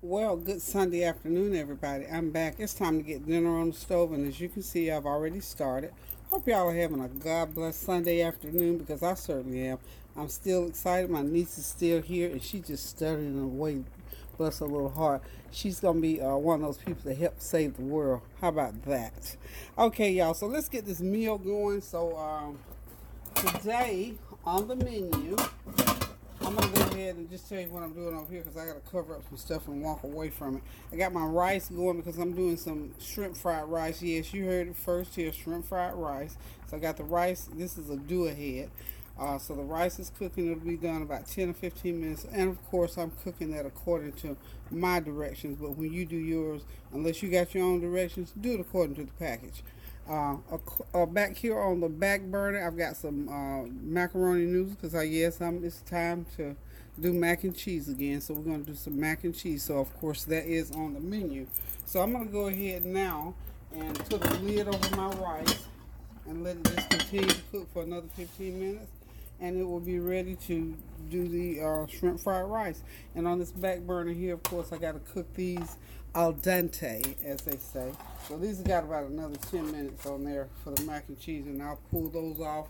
Well, good Sunday afternoon, everybody. I'm back. It's time to get dinner on the stove, and as you can see, I've already started. Hope y'all are having a God bless Sunday afternoon because I certainly am. I'm still excited. My niece is still here, and she's just studying away. Bless her little heart. She's gonna be one of those people that help save the world. How about that? Okay, y'all. So let's get this meal going. Today on the menu, I'm gonna go ahead and just tell you what I'm doing over here because I gotta cover up some stuff and walk away from it. I got my rice going because I'm doing some shrimp fried rice. Yes, you heard it first here, shrimp fried rice. So I got the rice. This is a do ahead. So the rice is cooking. It'll be done about 10 or 15 minutes. And of course, I'm cooking that according to my directions. But when you do yours, unless you got your own directions, do it according to the package. Back here on the back burner, I've got some macaroni noodles because it's time to do mac and cheese again. So we're going to do some mac and cheese. So of course that is on the menu. So I'm going to go ahead now and put a lid over my rice and let it just continue to cook for another 15 minutes. And it will be ready to do the shrimp fried rice. And on this back burner here, of course, I got to cook these al dente, as they say. So these have got about another 10 minutes on there for the mac and cheese, and I'll pull those off,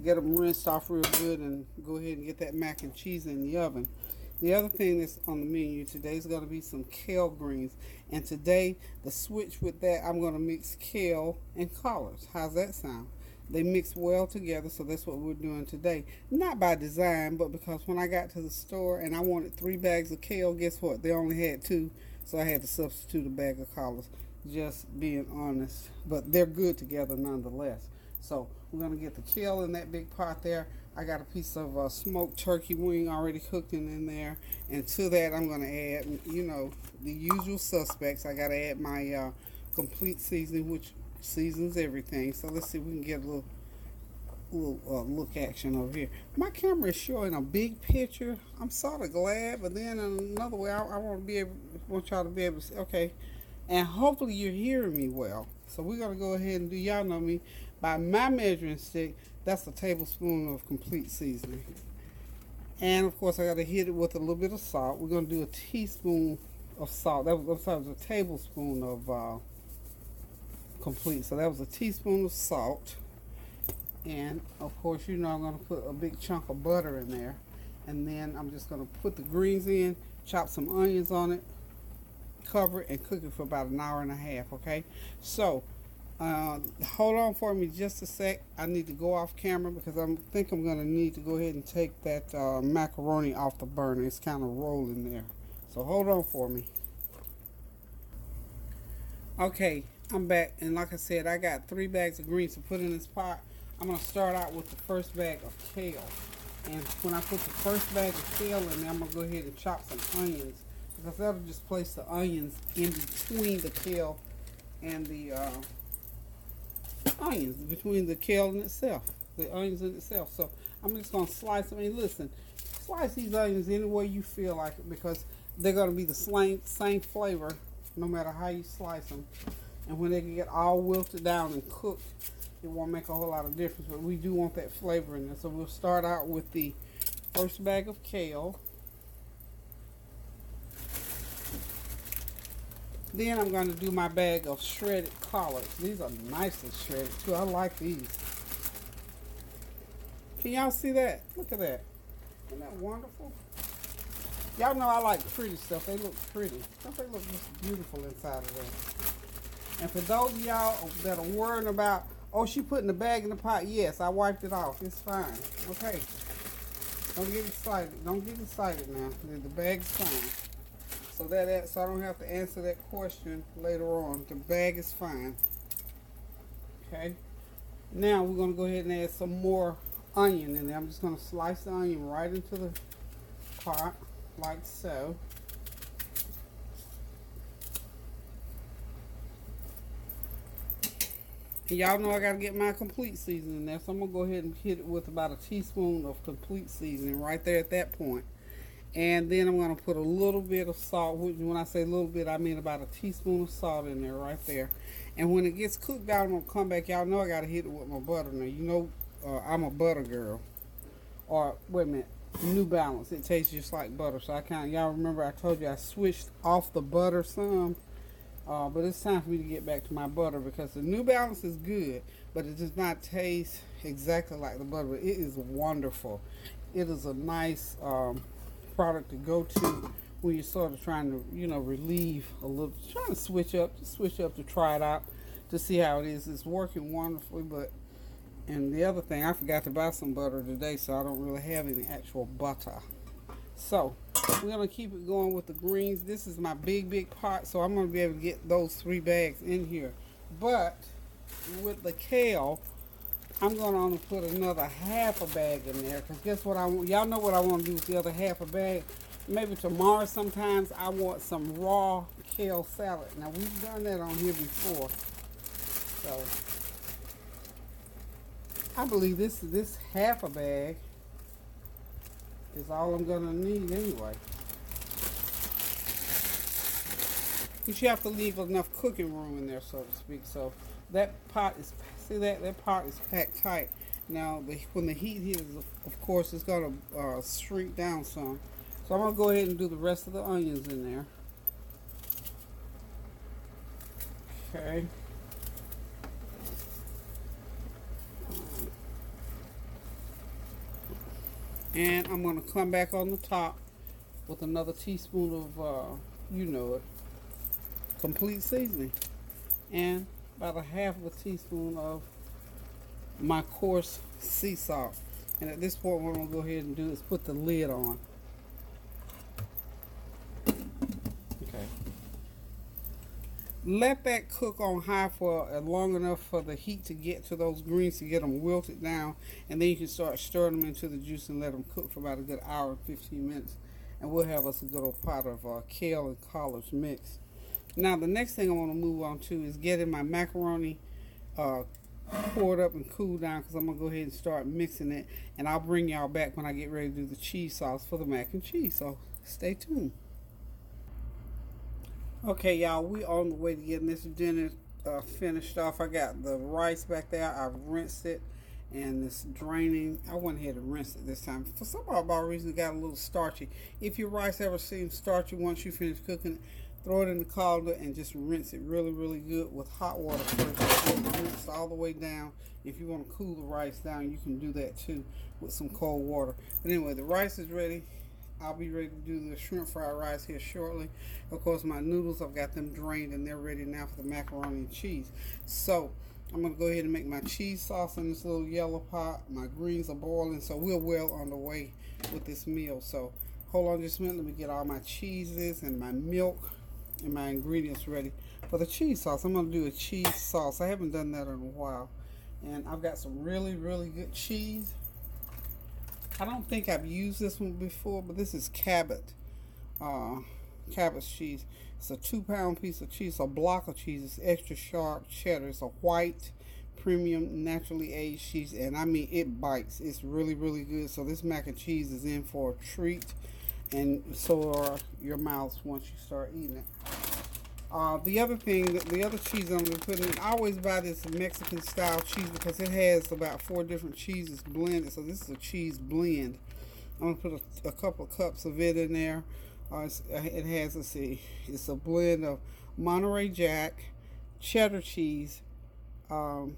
get them rinsed off real good, and go ahead and get that mac and cheese in the oven. The other thing that's on the menu today is going to be some kale greens. And today, the switch with that, I'm going to mix kale and collards. How's that sound? They mix well together, so that's what we're doing today. Not by design, but because when I got to the store and I wanted 3 bags of kale, guess what? They only had 2, so I had to substitute a bag of collards. Just being honest. But they're good together nonetheless. So we're going to get the kale in that big pot there. I got a piece of smoked turkey wing already cooking in there. And to that, I'm going to add, the usual suspects. I got to add my complete seasoning, which seasons everything. So let's see if we can get a little look action over here. My camera is showing a big picture. I'm sort of glad, but then in another way, I want y'all to be able to see. Okay, and hopefully you're hearing me well. So we're gonna go ahead and do. Y'all know me by my measuring stick. That's a tablespoon of complete seasoning, and of course I got to hit it with a little bit of salt. We're gonna do a teaspoon of salt. That was a tablespoon of complete. So that was a teaspoon of salt. And of course, I'm going to put a big chunk of butter in there. And then I'm just going to put the greens in, chop some onions on it, cover it, and cook it for about an hour and a half. Okay? So, hold on for me just a sec. I need to go off camera because I think I'm going to need to go ahead and take that macaroni off the burner. It's kind of rolling there. So, hold on for me. Okay, I'm back, and like I said, I got 3 bags of greens to put in this pot. I'm going to start out with the first bag of kale. And when I put the first bag of kale in there, I'm going to go ahead and chop some onions. Because that'll just place the onions in between the kale and the onions. Between the kale in itself. The onions in itself. So I'm just going to slice them. And listen, slice these onions any way you feel like it. Because they're going to be the same flavor no matter how you slice them. And when they get all wilted down and cooked, it won't make a whole lot of difference, but we do want that flavor in there. So we'll start out with the first bag of kale. Then I'm going to do my bag of shredded collards. These are nicely shredded too. I like these. Can y'all see that? Look at that. Isn't that wonderful? Y'all know I like pretty stuff. They look pretty. Don't they look just beautiful inside of there? And for those of y'all that are worrying about, oh, she putting the bag in the pot. Yes, I wiped it off. It's fine. Okay. Don't get excited. Don't get excited now. The bag's fine. So I don't have to answer that question later on. The bag is fine. Okay. Now we're going to go ahead and add some more onion in there. I'm just going to slice the onion right into the pot like so. And y'all know I got to get my complete seasoning there, so I'm going to go ahead and hit it with about a teaspoon of complete seasoning right there at that point. And then I'm going to put a little bit of salt, which when I say a little bit, I mean about a teaspoon of salt in there right there. And when it gets cooked down, I'm going to come back. Y'all know I got to hit it with my butter now. I'm a butter girl. Or, wait a minute, New Balance. It tastes just like butter. So y'all remember I told you I switched off the butter some. But it's time for me to get back to my butter because the New Balance is good, but it does not taste exactly like the butter. But it is wonderful. It is a nice product to go to when you're sort of trying to, relieve a little, trying to switch up to try it out to see how it is. It's working wonderfully, and the other thing, I forgot to buy some butter today, so I don't really have any actual butter. So we're going to keep it going with the greens. This is my big pot, so I'm going to be able to get those 3 bags in here. But with the kale, I'm going to only put another half a bag in there, because guess what I want? Y'all know what I want to do with the other half a bag. Maybe tomorrow sometimes I want some raw kale salad. Now, we've done that on here before. So I believe this half a bag is all I'm gonna need anyway. But you have to leave enough cooking room in there, so to speak. So that pot is, see that pot is packed tight. Now when the heat hits, of course, it's gonna shrink down some. So I'm gonna go ahead and do the rest of the onions in there. Okay. And I'm going to come back on the top with another teaspoon of, complete seasoning. And about a half of a teaspoon of my coarse sea salt. And at this point, what I'm going to go ahead and do is put the lid on. Okay. Let that cook on high for long enough for the heat to get to those greens, to get them wilted down, and then you can start stirring them into the juice and let them cook for about a good hour and 15 minutes, and we'll have us a good old pot of kale and collards mix. Now the next thing I want to move on to is getting my macaroni poured up and cooled down, because I'm going to go ahead and start mixing it, and I'll bring y'all back when I get ready to do the cheese sauce for the mac and cheese, so stay tuned. Okay, y'all, we on the way to getting this dinner finished off. I got the rice back there. I've rinsed it, and it's draining. I went ahead and rinsed it this time. For some odd reason, it got a little starchy. If your rice ever seems starchy once you finish cooking it, throw it in the colander and just rinse it really good with hot water first. Rinse all the way down. If you want to cool the rice down, you can do that too with some cold water. But anyway, the rice is ready. I'll be ready to do the shrimp fried rice here shortly. Of course, my noodles, I've got them drained and they're ready now for the macaroni and cheese. So I'm going to go ahead and make my cheese sauce in this little yellow pot. My greens are boiling, so we're well on the way with this meal. So hold on just a minute. Let me get all my cheeses and my milk and my ingredients ready for the cheese sauce. I'm going to do a cheese sauce. I haven't done that in a while. And I've got some really good cheese. I don't think I've used this one before, but this is Cabot cheese. It's a 2-pound piece of cheese, a block of cheese. It's extra sharp cheddar. It's a white, premium, naturally aged cheese, and I mean, it bites. It's really good. So this mac and cheese is in for a treat, and so are your mouths once you start eating it. The other cheese I'm going to put in, I always buy this Mexican style cheese because it has about 4 different cheeses blended. So this is a cheese blend. I'm going to put a couple of cups of it in there. It has, let's see, it's a blend of Monterey Jack, cheddar cheese, quesadilla,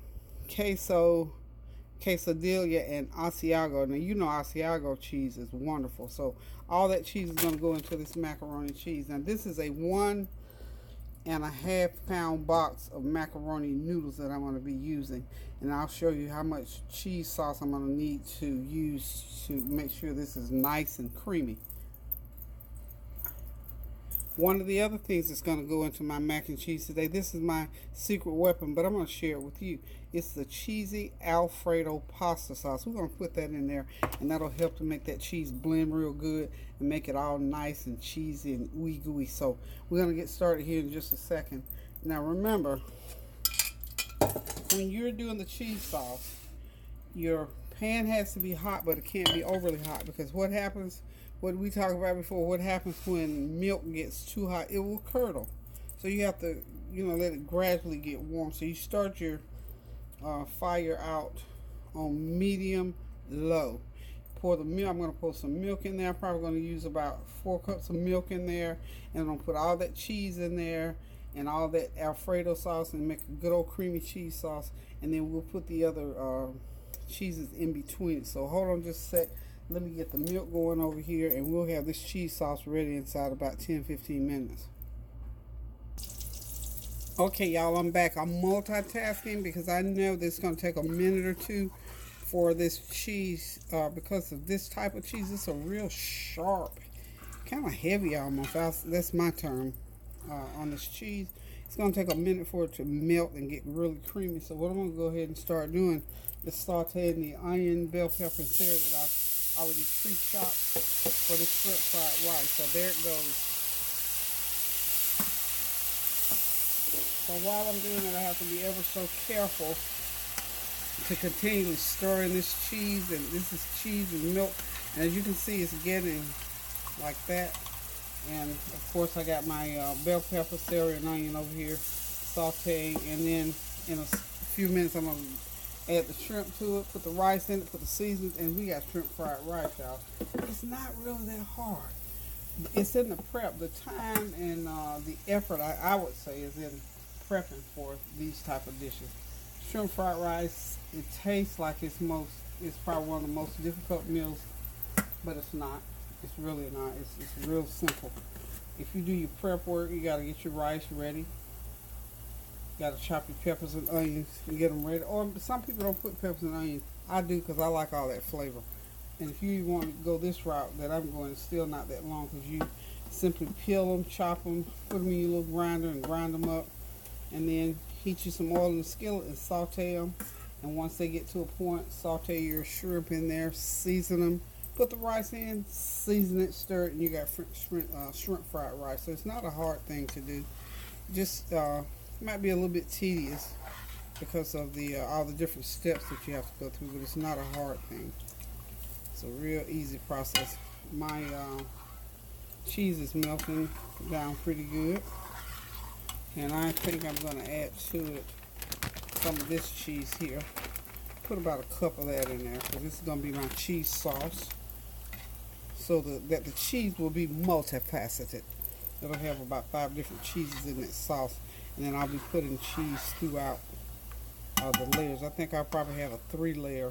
and Asiago. Now, you know Asiago cheese is wonderful. So all that cheese is going to go into this macaroni cheese. Now, this is a 1.5 pound box of macaroni noodles that I'm going to be using, and I'll show you how much cheese sauce I'm going to need to use to make sure this is nice and creamy. One of the other things that's going to go into my mac and cheese today, this is my secret weapon, but I'm going to share it with you. It's the cheesy Alfredo pasta sauce. We're going to put that in there, and that'll help to make that cheese blend real good and make it all nice and cheesy and ooey gooey. So we're going to get started here in just a second. Now remember, when you're doing the cheese sauce, your pan has to be hot, but it can't be overly hot, because what happens, what we talked about before, what happens when milk gets too hot, it will curdle. So you have to, let it gradually get warm. So you start your fire out on medium low. pour the milk. I'm going to pour some milk in there. I'm probably going to use about 4 cups of milk in there. And I'm going to put all that cheese in there and all that Alfredo sauce and make a good old creamy cheese sauce. And then we'll put the other cheeses in between it. So hold on just a sec. Let me get the milk going over here, and we'll have this cheese sauce ready inside about 10-15 minutes. Okay, y'all, I'm back. I'm multitasking because I know this is going to take a minute or two for this cheese, because of this type of cheese. It's a real sharp, kind of heavy almost. That's my term on this cheese. It's going to take a minute for it to melt and get really creamy. So what I'm going to go ahead and start doing is sauteing the onion, bell pepper, and celery that I've already pre-chopped for this shrimp fried rice. So there it goes. So while I'm doing it, I have to be ever so careful to continue stirring this cheese. And this is cheese and milk. And as you can see, it's getting like that. And of course, I got my bell pepper, celery, and onion over here sauteing. And then in a few minutes, I'm going to add the shrimp to it, put the rice in it, put the seasonings, and we got shrimp fried rice, y'all. It's not really that hard. It's in the prep. The time and the effort, I would say, is in prepping for these type of dishes. Shrimp fried rice, it tastes like it's probably one of the most difficult meals, but it's not. It's really not. It's real simple. If you do your prep work, you got to get your rice ready. Got to chop your peppers and onions and get them ready. Or some people don't put peppers and onions. I do because I like all that flavor. And if you want to go this route that I'm going, it's still not that long because you simply peel them, chop them, put them in your little grinder and grind them up. And then heat you some oil in the skillet and saute them. And once they get to a point, saute your shrimp in there, season them, put the rice in, season it, stir it, and you got shrimp fried rice. So it's not a hard thing to do. Just might be a little bit tedious because of the all the different steps that you have to go through, but it's not a hard thing. It's a real easy process. My cheese is melting down pretty good, and I think I'm going to add to it some of this cheese here. Put about a cup of that in there because this is going to be my cheese sauce, so that the cheese will be multifaceted. It'll have about 5 different cheeses in that sauce. And then I'll be putting cheese throughout the layers. I think I'll probably have a 3-layer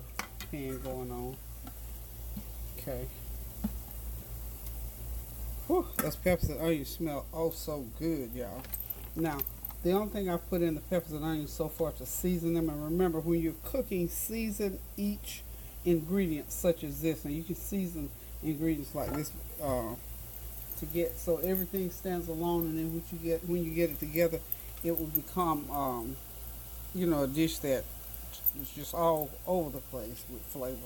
pan going on. Okay. Whew, those peppers and onions smell oh so good, y'all. Now, the only thing I've put in the peppers and onions so far to season them. And remember, when you're cooking, season each ingredient such as this. Now, you can season ingredients like this to get so everything stands alone. And then when you get it together, it will become, a dish that is just all over the place with flavor.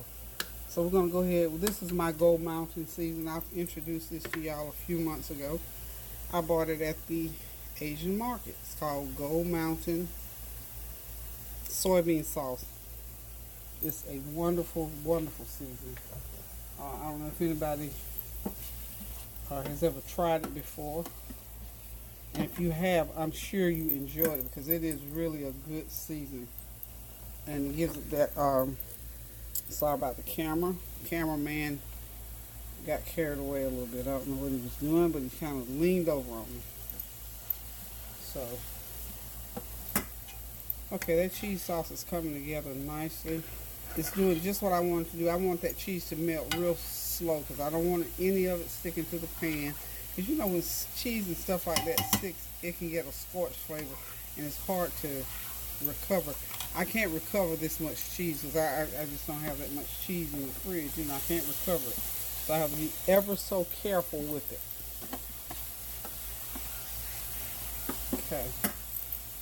So we're going to go ahead. This is my Gold Mountain season. I've introduced this to y'all a few months ago. I bought it at the Asian market. It's called Gold Mountain soybean sauce. It's a wonderful, wonderful season. I don't know if anybody has ever tried it before. And if you have, I'm sure you enjoyed it because it is really a good season. And it gives it that, sorry about the cameraman got carried away a little bit. I don't know what he was doing, but he kind of leaned over on me. So, okay, that cheese sauce is coming together nicely. It's doing just what I wanted to do. I want that cheese to melt real slow because I don't want any of it sticking to the pan. Because when cheese and stuff like that sticks, it can get a scorched flavor, and it's hard to recover. I can't recover this much cheese because I just don't have that much cheese in the fridge. I can't recover it. So I have to be ever so careful with it. Okay.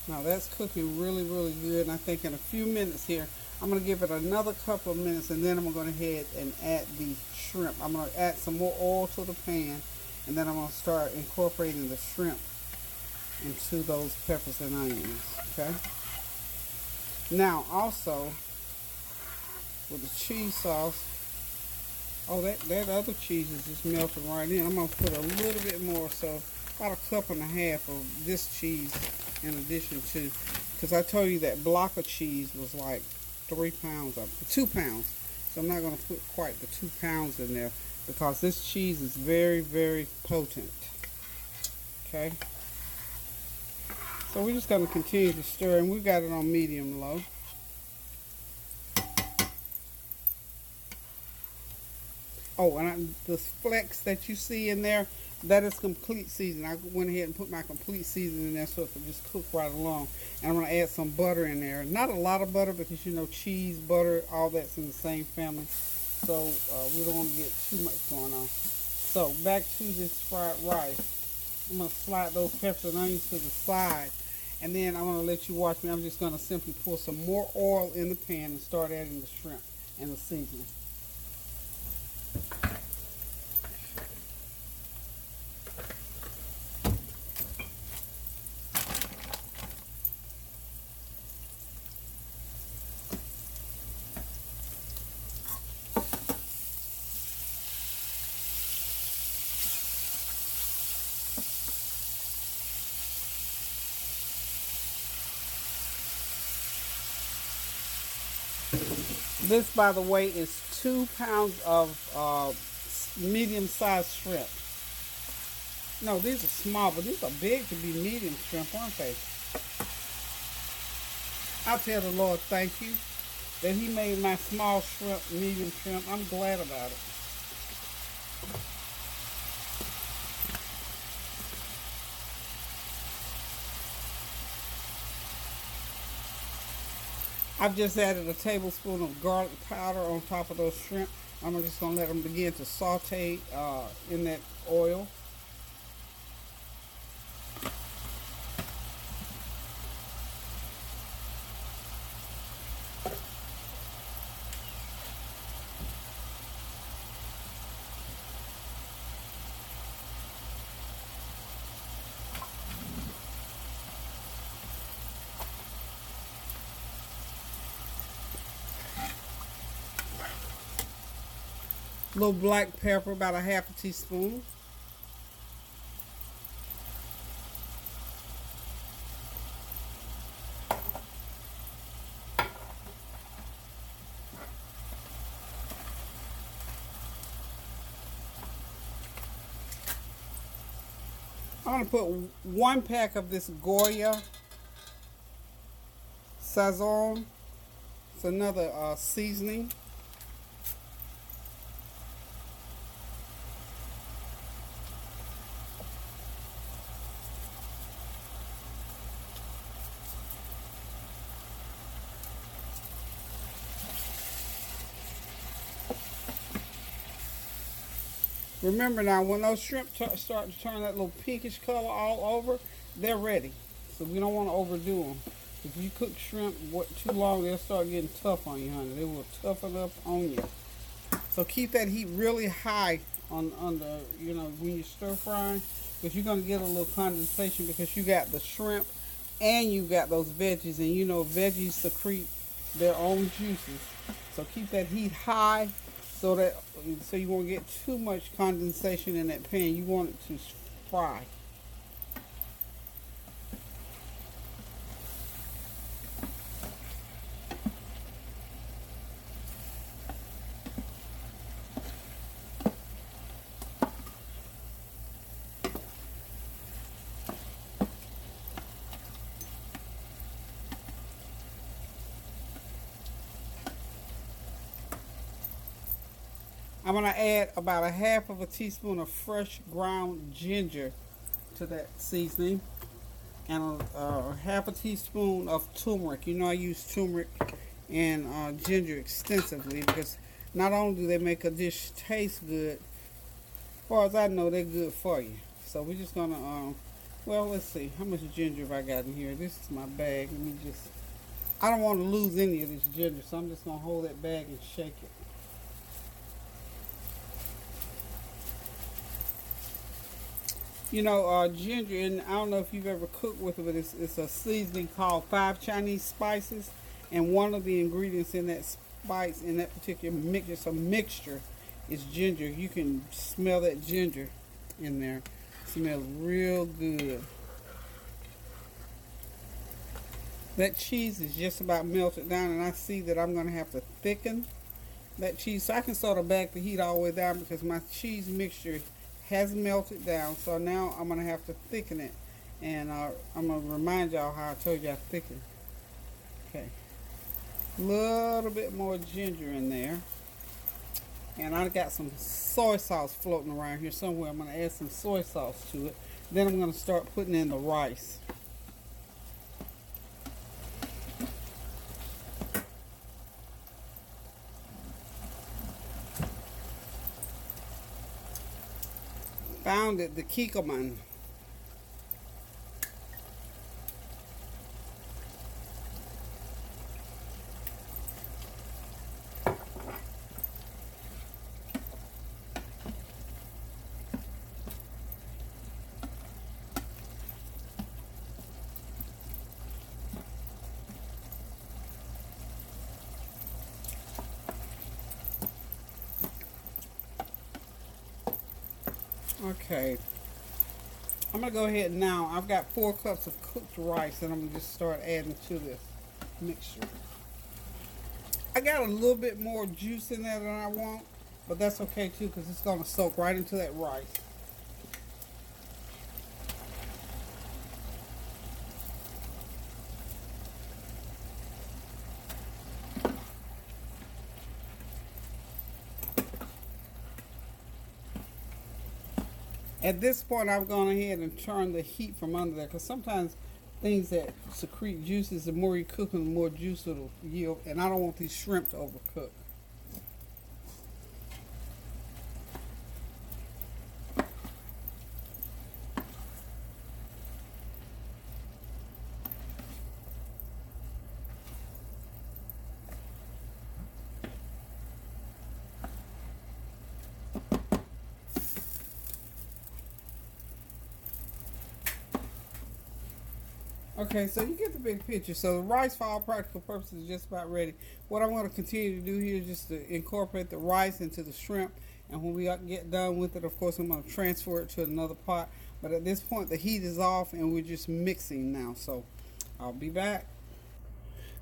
Now that's cooking really, really good. And I think in a few minutes here, I'm going to give it another couple of minutes, and then I'm going to go ahead and add the shrimp. I'm going to add some more oil to the pan. And then I'm going to start incorporating the shrimp into those peppers and onions, okay? Now, also, with the cheese sauce, that other cheese is just melting right in. I'm going to put a little bit more, so about 1.5 cups of this cheese in addition to, because I told you that block of cheese was like 3 pounds, 2 pounds. So I'm not going to put quite the 2 pounds in there because this cheese is very, very potent. Okay. So we're just going to continue to stir, and we got it on medium low. Oh, and the flecks that you see in there, that is complete seasoning. I went ahead and put my complete seasoning in there so it can just cook right along. And I'm going to add some butter in there. Not a lot of butter because, you know, cheese, butter, all that's in the same family. So we don't want to get too much going on. So back to this fried rice. I'm going to slide those peppers and onions to the side. And then I'm going to let you watch me. I'm just going to simply pour some more oil in the pan and start adding the shrimp and the seasoning. This, by the way, is 2 pounds of medium-sized shrimp. No, these are small, but these are big to be medium shrimp, aren't they? I tell the Lord thank you that He made my small shrimp medium shrimp. I'm glad about it. I've just added a tablespoon of garlic powder on top of those shrimp. I'm just going to let them begin to saute in that oil. Little black pepper, about a half a teaspoon. I'm going to put 1 pack of this Goya Sazon. It's another seasoning. Remember now, when those shrimp start to turn that little pinkish color all over, they're ready. So we don't want to overdo them. If you cook shrimp too long, they'll start getting tough on you, honey. They will toughen up on you. So keep that heat really high on the, you know, when you're stir frying, because you're going to get a little condensation because you got the shrimp and you got those veggies, and you know veggies secrete their own juices. So keep that heat high so you won't get too much condensation in that pan. You want it to fry. I'm going to add about a half of a teaspoon of fresh ground ginger to that seasoning, and half a teaspoon of turmeric. You know, I use turmeric and ginger extensively because not only do they make a dish taste good, as far as I know, they're good for you. So we're just going to, well, let's see. How much ginger have I got in here? This is my bag. Let me just, I don't want to lose any of this ginger, so I'm just going to hold that bag and shake it. You know, ginger, and I don't know if you've ever cooked with it, but it's a seasoning called 5 Chinese spices, and one of the ingredients in that spice, in that particular mixture, is ginger. You can smell that ginger in there. It smells real good. That cheese is just about melted down, and I see that I'm going to have to thicken that cheese. So I can sort of back the heat all the way down because my cheese mixture has melted down. So now I'm going to have to thicken it. And I'm going to remind y'all how I told you I thicken. Okay. A little bit more ginger in there. And I got some soy sauce floating around here somewhere. I'm going to add some soy sauce to it. Then I'm going to start putting in the rice. Found it, the kikkoman. Okay, I'm going to go ahead now. I've got 4 cups of cooked rice and I'm going to just start adding to this mixture. I got a little bit more juice in there than I want, but that's okay too because it's going to soak right into that rice. At this point, I've gone ahead and turned the heat from under there because sometimes things that secrete juices, the more you cook them, the more juice it'll yield. And I don't want these shrimp to overcook. Okay, so you get the big picture. So the rice, for all practical purposes, is just about ready. What I'm going to continue to do here is just to incorporate the rice into the shrimp. And when we get done with it, of course, I'm going to transfer it to another pot. But at this point, the heat is off and we're just mixing now. So I'll be back.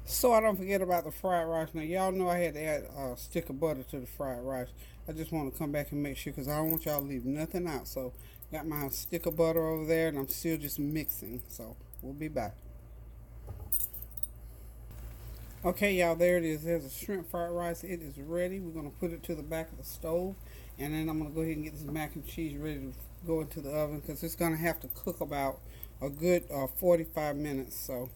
So I don't forget about the fried rice. Now, y'all know I had to add a stick of butter to the fried rice. I just want to come back and make sure because I don't want y'all to leave nothing out. So got my stick of butter over there and I'm still just mixing. So we'll be back. Okay, y'all, there it is. There's a shrimp fried rice. It is ready. We're going to put it to the back of the stove. And then I'm going to go ahead and get this mac and cheese ready to go into the oven because it's going to have to cook about a good 45 minutes. So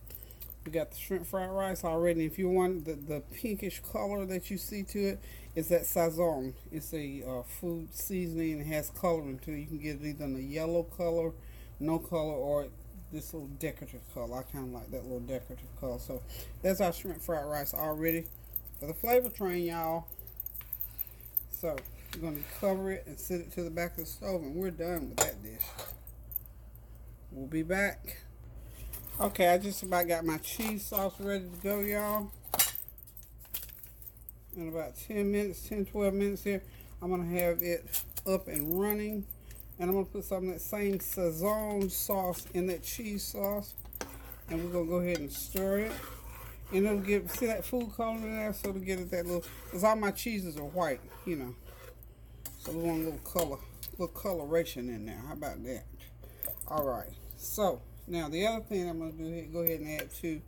we got the shrimp fried rice already. If you want the pinkish color that you see to it, it's that Sauteing. It's a food seasoning and it has coloring to it. You can get it either in a yellow color, no color, or this little decorative color. I kind of like that little decorative color. So that's our shrimp fried rice all ready for the flavor train, y'all. So we're going to cover it and set it to the back of the stove and we're done with that dish. We'll be back. Okay, I just about got my cheese sauce ready to go, y'all. In about 12 minutes here, I'm going to have it up and running. And I'm going to put some of that same Sauteing sauce in that cheese sauce. And we're going to go ahead and stir it. And it'll give, see that food color in there? So it'll get it that little, because all my cheeses are white, you know. So we want a little color, little coloration in there. How about that? All right. So now the other thing I'm going to do here, go ahead and add to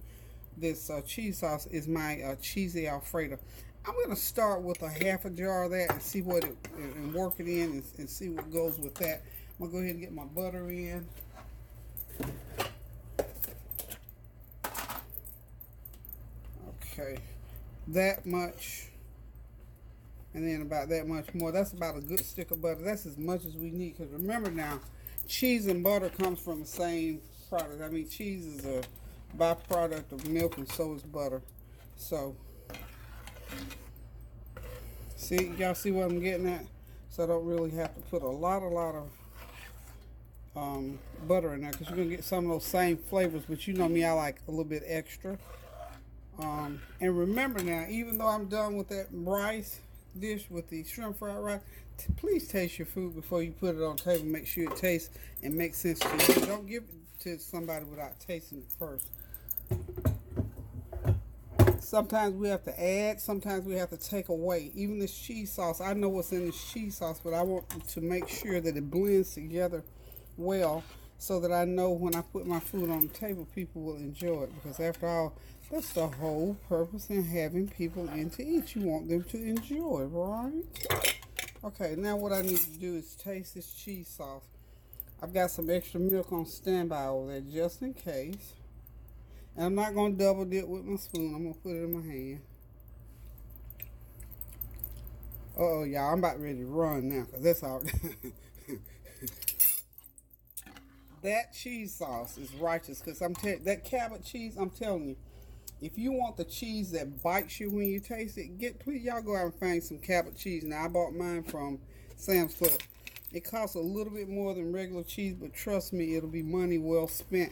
this cheese sauce is my cheesy Alfredo. I'm going to start with a half a jar of that and see what it, and work it in and see what goes with that. I'm going to go ahead and get my butter in. Okay, that much. And then about that much more. That's about a good stick of butter. That's as much as we need. Because remember now, cheese and butter comes from the same product. I mean, cheese is a byproduct of milk and so is butter. So see, y'all see what I'm getting at? So I don't really have to put a lot of butter in there because you're going to get some of those same flavors. But you know me, I like a little bit extra. And remember now, even though I'm done with that rice dish with the shrimp fried rice, please taste your food before you put it on the table. Make sure it tastes and makes sense to you. Don't give it to somebody without tasting it first. Sometimes we have to add, sometimes we have to take away. Even this cheese sauce, I know what's in this cheese sauce, but I want to make sure that it blends together well so that I know when I put my food on the table, people will enjoy it. Because after all, that's the whole purpose in having people in to eat. You want them to enjoy, right? Okay, now what I need to do is taste this cheese sauce. I've got some extra milk on standby over there just in case. And I'm not going to double dip with my spoon. I'm going to put it in my hand. Uh-oh, y'all. I'm about ready to run now because that's all. That cheese sauce is righteous because that Cabot cheese, I'm telling you, if you want the cheese that bites you when you taste it, please y'all go out and find some Cabot cheese. Now, I bought mine from Sam's Club. It costs a little bit more than regular cheese, but trust me, it'll be money well spent.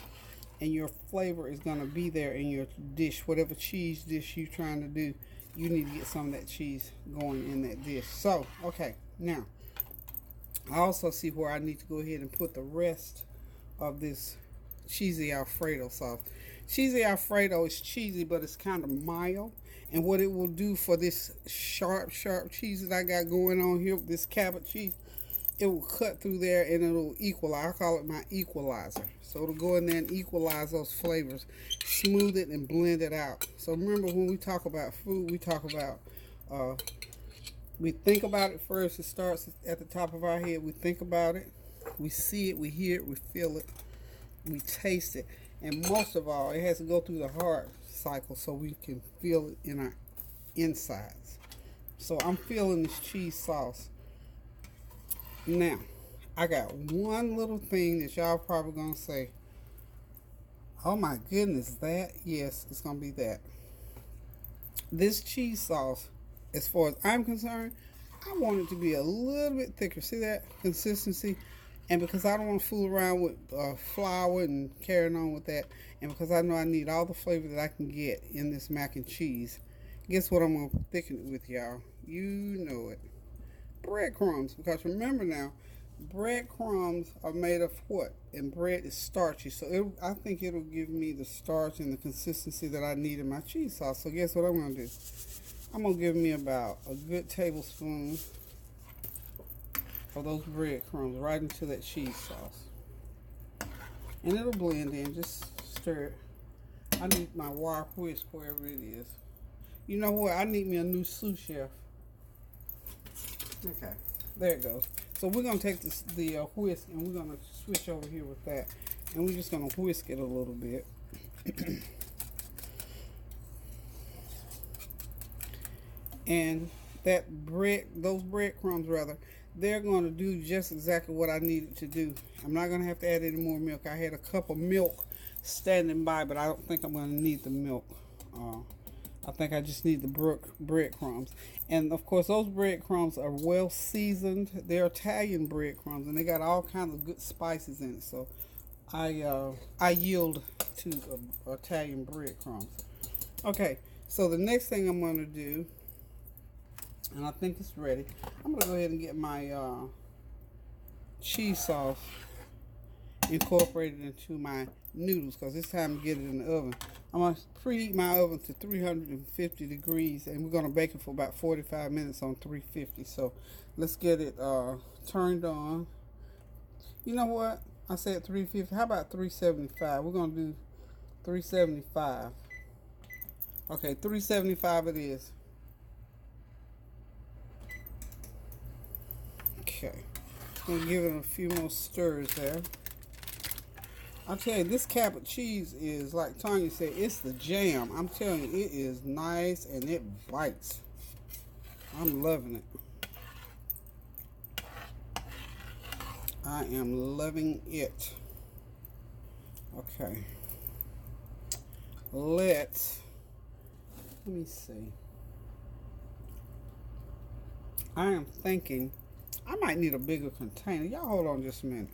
And your flavor is going to be there in your dish. Whatever cheese dish you're trying to do, you need to get some of that cheese going in that dish. So, okay, now, I also see where I need to go ahead and put the rest of this cheesy Alfredo sauce. Cheesy Alfredo is cheesy, but it's kind of mild. And what it will do for this sharp cheese that I got going on here, this Cabot cheese, it will cut through there and it'll equalize. I call it my equalizer. So it'll go in there and equalize those flavors, smooth it and blend it out. So remember, when we talk about food, we talk about, we think about it first. It starts at the top of our head. We think about it, we see it, we hear it, we feel it, we taste it. And most of all, it has to go through the heart cycle so we can feel it in our insides. So I'm feeling this cheese sauce. Now, I got one little thing that y'all probably gonna say, oh my goodness, that? Yes, it's gonna be that. This cheese sauce, as far as I'm concerned, I want it to be a little bit thicker. See that consistency? And because I don't want to fool around with flour and carrying on with that, and because I know I need all the flavor that I can get in this mac and cheese, guess what I'm going to thicken it with, y'all? You know it. Breadcrumbs. Because remember now, breadcrumbs are made of what? And bread is starchy. So I think it'll give me the starch and the consistency that I need in my cheese sauce. So guess what I'm going to do? I'm going to give me about a good tablespoon of those breadcrumbs right into that cheese sauce. And it'll blend in. Just stir it. I need my wire whisk wherever it is. You know what? I need me a new sous chef. Okay, there it goes. So we're going to take the whisk and we're going to switch over here with that. And we're just going to whisk it a little bit. And those breadcrumbs rather, they're going to do just exactly what I needed to do. I'm not going to have to add any more milk. I had a cup of milk standing by, but I don't think I'm going to need the milk. I think I just need the breadcrumbs. And of course, those breadcrumbs are well seasoned. They're Italian breadcrumbs, and they got all kinds of good spices in it. So I yield to Italian breadcrumbs. Okay, so the next thing I'm going to do, and I think it's ready, I'm going to go ahead and get my cheese sauce incorporated into my noodles, because it's time to get it in the oven. I'm going to preheat my oven to 350 degrees, and we're going to bake it for about 45 minutes on 350. So let's get it turned on. You know what? I said 350. How about 375? We're going to do 375. Okay, 375 it is. Okay. I'm going to give it a few more stirs there. I'll tell you, this Cabot cheese is, like Tanya said, it's the jam. I'm telling you, it is nice and it bites. I'm loving it. I am loving it. Okay. Let me see. I am thinking I might need a bigger container. Y'all hold on just a minute.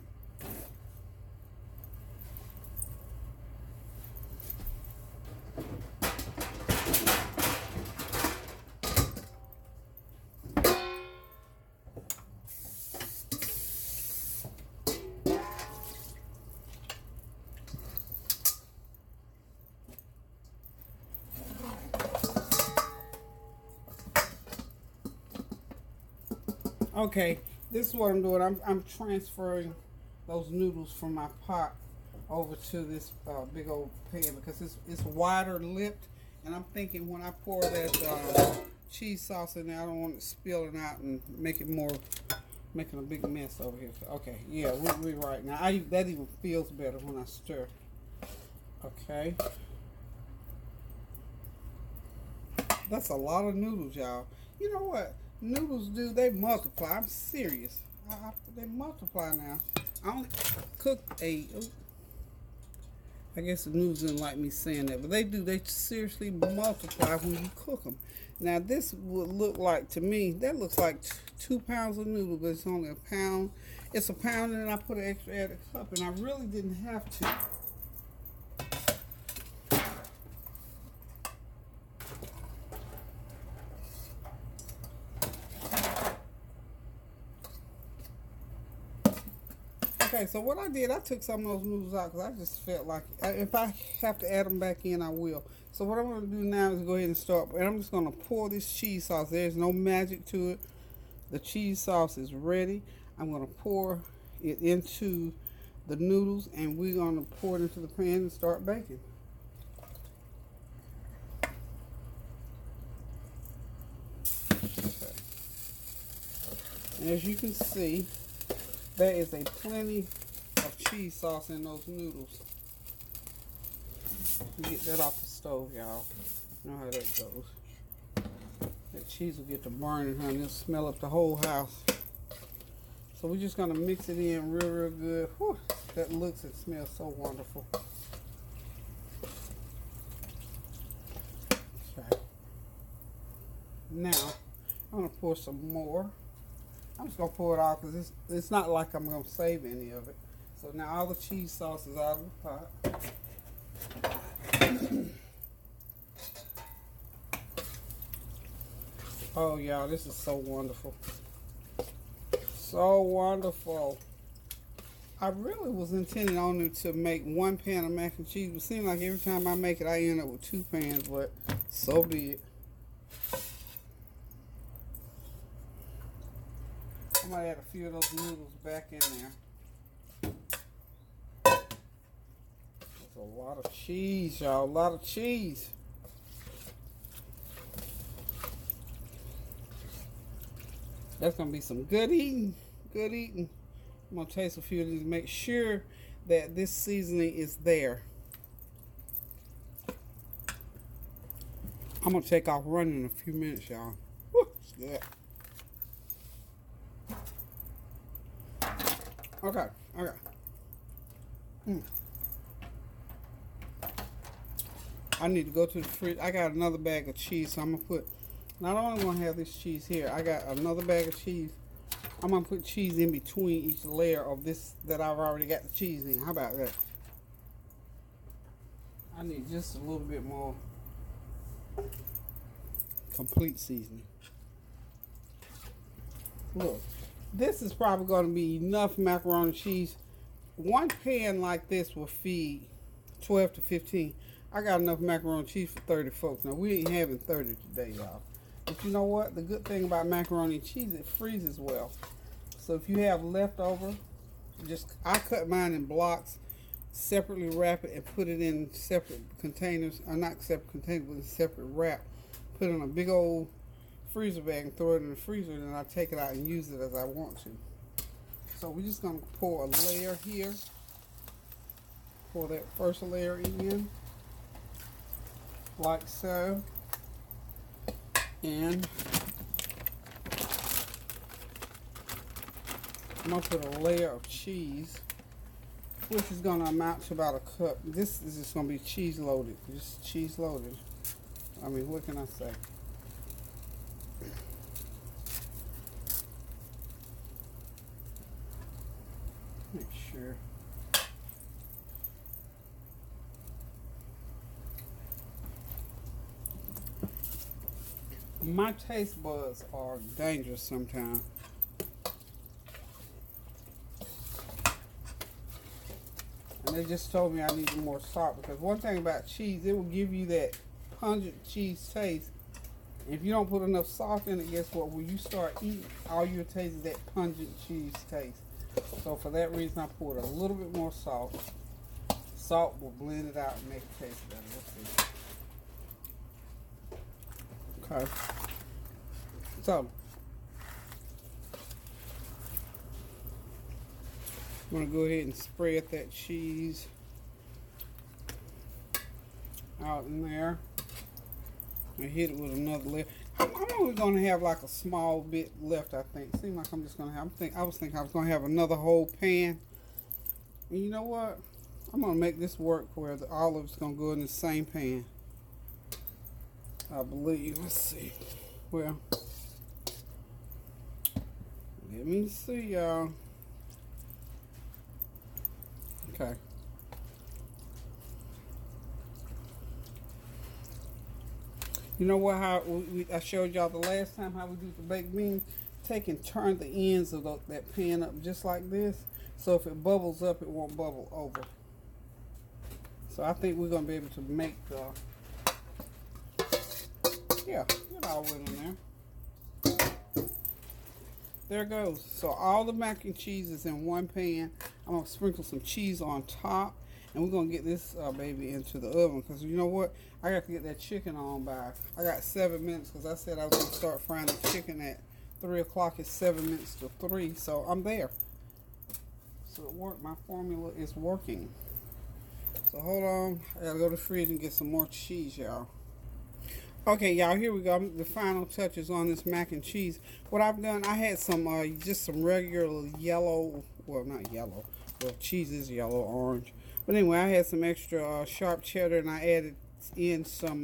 Okay, this is what I'm doing. I'm transferring those noodles from my pot over to this big old pan because it's wider lipped, and I'm thinking when I pour that cheese sauce in there, I don't want it spilling out and making a big mess over here. Okay, yeah, we're right now. That even feels better when I stir. Okay, that's a lot of noodles, y'all. You know what? Noodles do, they multiply. I'm serious. They multiply now. I only cook I guess the noodles didn't like me saying that, but they do. They seriously multiply when you cook them. Now this would look like, to me, that looks like 2 pounds of noodle, but it's only a pound. It's a pound, and then I put an extra added cup, and I really didn't have to. Okay, so what I did, I took some of those noodles out because I just felt like if I have to add them back in, I will. So what I'm going to do now is go ahead and start, and I'm just going to pour this cheese sauce. There's no magic to it. The cheese sauce is ready. I'm going to pour it into the noodles, and we're going to pour it into the pan and start baking. Okay. And as you can see, there is a plenty of cheese sauce in those noodles. Get that off the stove, y'all. You know how that goes. That cheese will get to burning, honey. It'll smell up the whole house. So we're just gonna mix it in real good. Whew, that looks and smells so wonderful. Okay. Now I'm gonna pour some more. I'm just going to pour it off because it's not like I'm going to save any of it. So now all the cheese sauce is out of the pot. Oh, y'all, this is so wonderful. So wonderful. I really was intending only to make 1 pan of mac and cheese, but it seems like every time I make it, I end up with 2 pans, but so be it. I'm going to add a few of those noodles back in there. That's a lot of cheese, y'all. A lot of cheese. That's going to be some good eating. Good eating. I'm going to taste a few of these. Make sure that this seasoning is there. I'm going to take off running in a few minutes, y'all. Woo, it's good. Okay. I need to go to the fridge. I got another bag of cheese, so I'm going to put, not only going to have this cheese here, I got another bag of cheese. I'm going to put cheese in between each layer of this that I've already got the cheese in. How about that? I need just a little bit more complete seasoning. Look. This is probably going to be enough macaroni and cheese. 1 pan like this will feed 12 to 15. I got enough macaroni and cheese for 30 folks. Now, we ain't having 30 today, y'all. But you know what? The good thing about macaroni and cheese, it freezes well. So if you have leftover, I cut mine in blocks, separately wrap it, and put it in separate containers. Or not separate containers, but in separate wrap. Put it in a big old freezer bag and throw it in the freezer, and then I take it out and use it as I want to. So we're just going to pour a layer here. Pour that first layer in, like so. And I'm going to put a layer of cheese, which is going to amount to about a cup. This is just going to be cheese loaded. Just cheese loaded. I mean, what can I say? Make sure. My taste buds are dangerous sometimes. And they just told me I needed more salt, because one thing about cheese, it will give you that pungent cheese taste, If you don't put enough salt in it, guess what? When you start eating, all you'll taste is that pungent cheese taste. So for that reason, I poured a little bit more salt. Salt will blend it out and make it taste better. Let's see. Okay. So I'm going to go ahead and spread that cheese out in there. And hit it with another layer. I'm only going to have like a small bit left, I think. Seems like I'm just going to have, I was thinking I was going to have another whole pan. And you know what? I'm going to make this work where the olive's going to go in the same pan. I believe. Let's see. Well, let me see, y'all. Okay. You know what? How I showed y'all the last time how we do the baked beans. Take and turn the ends of that pan up just like this. So if it bubbles up, it won't bubble over. So I think we're gonna be able to make the it all went in there. There it goes. So all the mac and cheese is in one pan. I'm gonna sprinkle some cheese on top, and we're gonna get this baby into the oven, because you know what? I got to get that chicken on by. I got 7 minutes, because I said I was gonna start frying the chicken at 3 o'clock. It's 7 minutes to 3, so I'm there. So it worked. My formula is working. So hold on. I gotta go to the fridge and get some more cheese, y'all. Okay, y'all, here we go. The final touches on this mac and cheese. What I've done, I had some, just some regular yellow, well, not yellow, well, cheese is yellow, orange. But anyway, I had some extra sharp cheddar, and I added in some,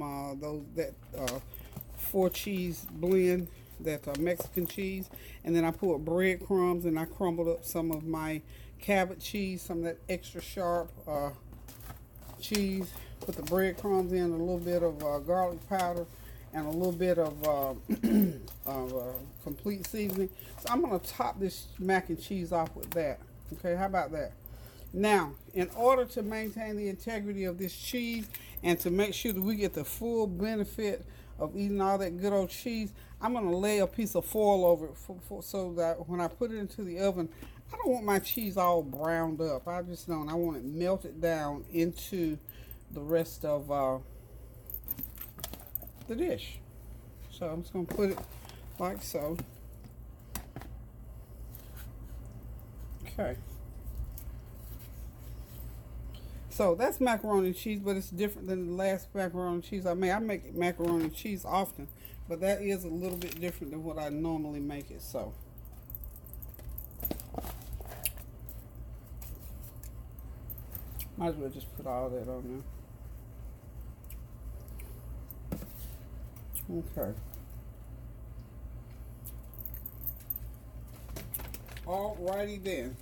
that 4 cheese blend, that Mexican cheese. And then I put breadcrumbs, and I crumbled up some of my Cabot cheese, some of that extra sharp cheese. Put the breadcrumbs in, a little bit of garlic powder, and a little bit of complete seasoning. So I'm going to top this mac and cheese off with that. Okay, how about that? Now, in order to maintain the integrity of this cheese and to make sure that we get the full benefit of eating all that good old cheese, I'm going to lay a piece of foil over it so that when I put it into the oven, I don't want my cheese all browned up. I just don't. I want it melted down into the rest of the dish. So I'm just going to put it like so. Okay. So that's macaroni and cheese, but it's different than the last macaroni and cheese I made. I make macaroni and cheese often, but that is a little bit different than what I normally make it. So might as well just put all that on there. Okay. Alrighty then.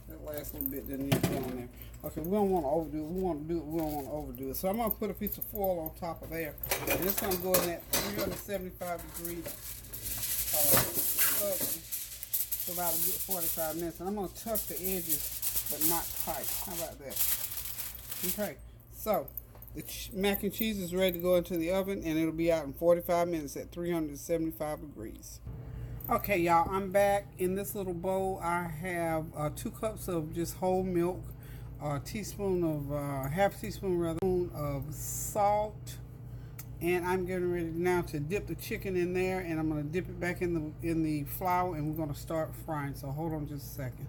That last little bit didn't need to go on there. Okay, we don't want to overdo it. We want to do it. We don't want to overdo it. So I'm going to put a piece of foil on top of there. And it's going to go in that 375 degree oven for about a good 45 minutes. And I'm going to tuck the edges, but not tight. How about that? Okay, so the mac and cheese is ready to go into the oven, and it'll be out in 45 minutes at 375 degrees. Okay, y'all, I'm back. In this little bowl, I have 2 cups of just whole milk, a teaspoon of, half teaspoon rather, of salt, and I'm getting ready now to dip the chicken in there, and I'm going to dip it back in the flour, and we're going to start frying. So hold on just a second.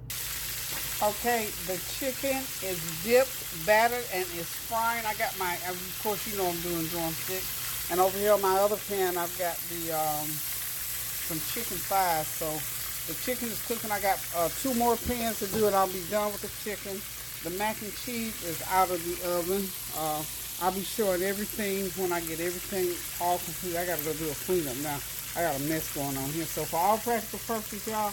Okay, the chicken is dipped, battered, and is frying. I got my, of course, you know I'm doing drumsticks. And over here on my other pan, I've got the some chicken thighs. So the chicken is cooking. I got 2 more pans to do it. I'll be done with the chicken. The mac and cheese is out of the oven. I'll be showing everything when I get everything all complete. I got to go do a cleanup now. I got a mess going on here. So for all practical purposes, y'all,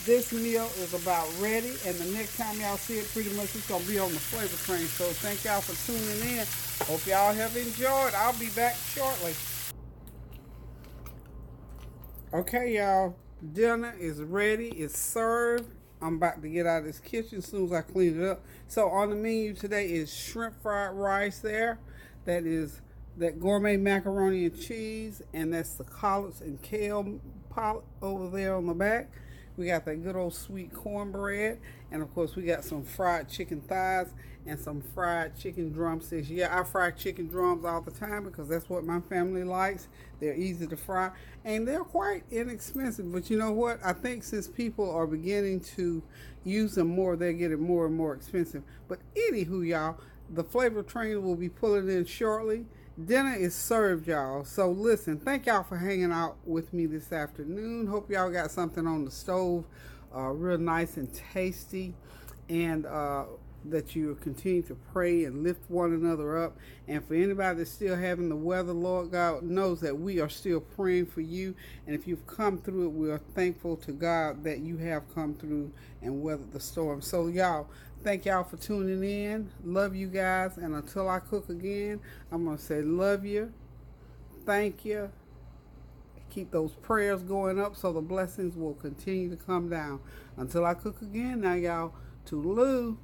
this meal is about ready, and the next time y'all see it, pretty much it's going to be on the flavor train. So thank y'all for tuning in. Hope y'all have enjoyed. I'll be back shortly. Okay, y'all. Dinner is ready. It's served. I'm about to get out of this kitchen as soon as I clean it up. So on the menu today is shrimp fried rice there. That is that gourmet macaroni and cheese, and that's the collards and kale pot over there on the back. We got that good old sweet cornbread, and of course we got some fried chicken thighs and some fried chicken drumsticks. Yeah, I fry chicken drums all the time because that's what my family likes. They're easy to fry and they're quite inexpensive. But you know what? I think since people are beginning to use them more, they're getting more and more expensive. But anywho, y'all, the flavor train will be pulling in shortly. Dinner is served, y'all. So listen, thank y'all for hanging out with me this afternoon. Hope y'all got something on the stove real nice and tasty, and that you continue to pray and lift one another up. And for anybody that's still having the weather, Lord God knows that we are still praying for you. And if you've come through it, we are thankful to God that you have come through and weathered the storm. So y'all, thank y'all for tuning in. Love you guys. And until I cook again, I'm going to say love you. Thank you. Keep those prayers going up so the blessings will continue to come down. Until I cook again, now y'all, toodaloo.